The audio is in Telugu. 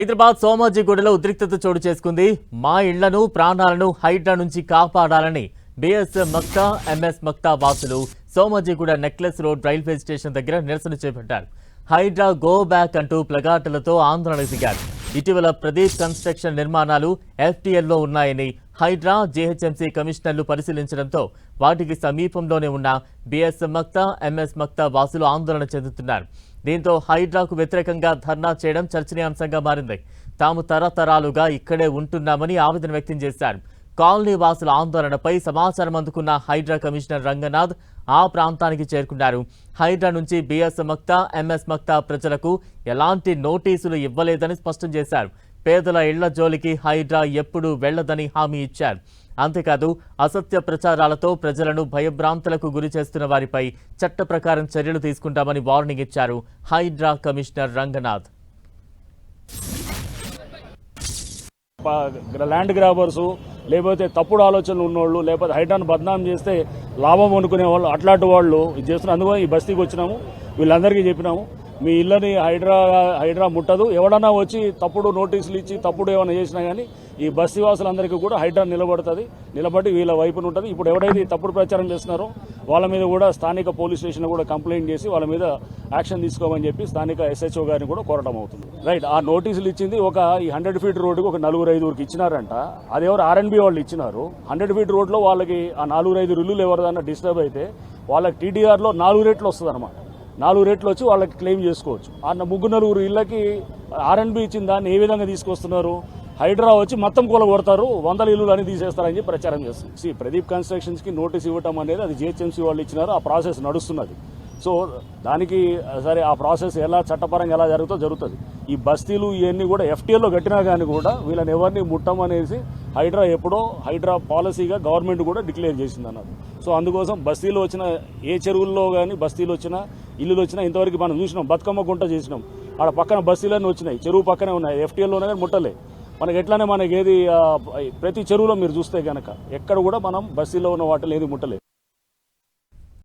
హైదరాబాద్ సోమాజిగూడలో ఉద్రిక్తత చోటు చేసుకుంది. మా ఇళ్లను ప్రాణాలను హైడ్రా నుంచి కాపాడాలని బీఎస్ఎఫ్ మక్తా ఎంఎస్ మక్తా వాసులు Somajiguda necklace road railway station దగ్గర నిరసన చేపట్టారు. హైడ్రా గో బ్యాక్ అంటూ ప్లగార్డులతో ఆందోళనకు దిగారు. ఇటీవల ప్రదీప్ కన్స్ట్రక్షన్ నిర్మాణాలు ఎఫ్టీఎల్లో ఉన్నాయని హైడ్రా జీహెచ్ఎంసీ కమిషనర్లు పరిశీలించడంతో వాటికి సమీపంలోనే ఉన్న బీఎస్ఎఫ్ మక్తా ఎంఎస్ మక్తా వాసులు ఆందోళన చెందుతున్నారు. దీంతో హైడ్రాకు వ్యతిరేకంగా ధర్నా చేయడం చర్చనీయాంశంగా మారింది. తాము తరతరాలుగా ఇక్కడే ఉంటున్నామని ఆవేదన వ్యక్తం చేశారు. కాలనీ వాసుల ఆందోళనపై సమాచారం అందుకున్న హైడ్రా కమిషనర్ రంగనాథ్ ఆ ప్రాంతానికి చేరుకున్నారు. హైడ్రా నుంచి బీఎస్ మక్తా ఎంఎస్ మక్తా ప్రజలకు ఎలాంటి నోటీసులు ఇవ్వలేదని స్పష్టం చేశారు. పేదల ఇళ్ల జోలికి హైడ్రా ఎప్పుడూ వెళ్లదని హామీ ఇచ్చారు. అంతేకాదు అసత్య ప్రచారాలతో ప్రజలను భయభ్రాంతులకు గురి చేస్తున్న వారిపై చట్ట ప్రకారం చర్యలు తీసుకుంటామని వార్నింగ్ ఇచ్చారు హైడ్రా కమిషనర్ రంగనాథ్. ల్యాండ్ గ్రాబర్సు లేకపోతే తప్పుడు ఆలోచనలు ఉన్నోళ్ళు లేకపోతే హైడ్రాను బద్నాం చేస్తే లాభం అనుకునే వాళ్ళు అట్లాంటి వాళ్ళు ఇది చేస్తున్నారు. అందుకని ఈ బస్తీకి వచ్చినాము. వీళ్ళందరికీ చెప్పినాము, మీ ఇళ్ళని హైడ్రా ముట్టదు. ఎవడన్నా వచ్చి తప్పుడు నోటీసులు ఇచ్చి తప్పుడు ఏమైనా చేసినా కానీ ఈ బస్తీ వాసులందరికీ కూడా హైడ్రా నిలబడి వీళ్ళ వైపున ఉంటుంది. ఇప్పుడు ఎవరైతే తప్పుడు ప్రచారం చేస్తున్నారో వాళ్ళ మీద కూడా స్థానిక పోలీస్ స్టేషన్లో కూడా కంప్లైంట్ చేసి వాళ్ళ మీద యాక్షన్ తీసుకోమని చెప్పి స్థానిక ఎస్హెచ్ఓ గారిని కూడా కోరడం అవుతుంది. రైట్, ఆ నోటీసులు ఇచ్చింది ఈ 100 ఫీట్ రోడ్డుకి ఒక 4-5 ఇచ్చినారంట. అది ఎవరు ఆర్ఎన్బి వాళ్ళు ఇచ్చినారు. 100 ఫీట్ రోడ్లో వాళ్ళకి ఆ 4-5 ఇల్లులు ఎవరిదన్నా డిస్టర్బ్ అయితే వాళ్ళకి టీడీఆర్లో 4 రేట్లు వస్తుంది అనమాట. 4 రేట్లు వచ్చి వాళ్ళకి క్లెయిమ్ చేసుకోవచ్చు. ఆ 3-4 ఇళ్ళకి ఆర్ఎన్బి ఇచ్చిన దాన్ని ఏ విధంగా తీసుకొస్తున్నారు? హైడ్రా వచ్చి మొత్తం కొడతారు, 100 ఇల్లులు అని తీసేస్తారని చెప్పి ప్రచారం చేస్తుంది. ప్రదీప్ కన్స్ట్రక్షన్స్కి నోటీస్ ఇవ్వటం అనేది అది జిహెచ్ఎంసీ వాళ్ళు ఇచ్చినారు. ఆ ప్రాసెస్ నడుస్తున్నది. సో దానికి సరే ఆ ప్రాసెస్ ఎలా చట్టపరంగా ఎలా జరుగుతుంది. ఈ బస్తీలు ఇవన్నీ కూడా ఎఫ్టీఎల్లో కట్టినా కానీ కూడా వీళ్ళని ఎవరిని ముట్టమనేసి హైడ్రా పాలసీగా గవర్నమెంట్ కూడా డిక్లేర్ చేసింది అన్నది. సో అందుకోసం బస్తీలో వచ్చిన ఏ చెరువుల్లో కానీ బస్తీలు వచ్చినా ఇల్లులు వచ్చినా ఇంతవరకు మనం చూసినాం. బతుకమ్మ గుంట చేసినాం, ఆడ పక్కన బస్తీలన్నీ వచ్చినాయి, చెరువు పక్కనే ఉన్నాయి. ఎఫ్టీఎల్లోనే కానీ ముట్టలే. మనకి ఎట్లానే మనకి ఏది ప్రతి చెరువులో మీరు చూస్తే కనుక ఎక్కడ కూడా మనం బస్తీలో ఉన్న వాటిలో ఏది ముట్టలేదు.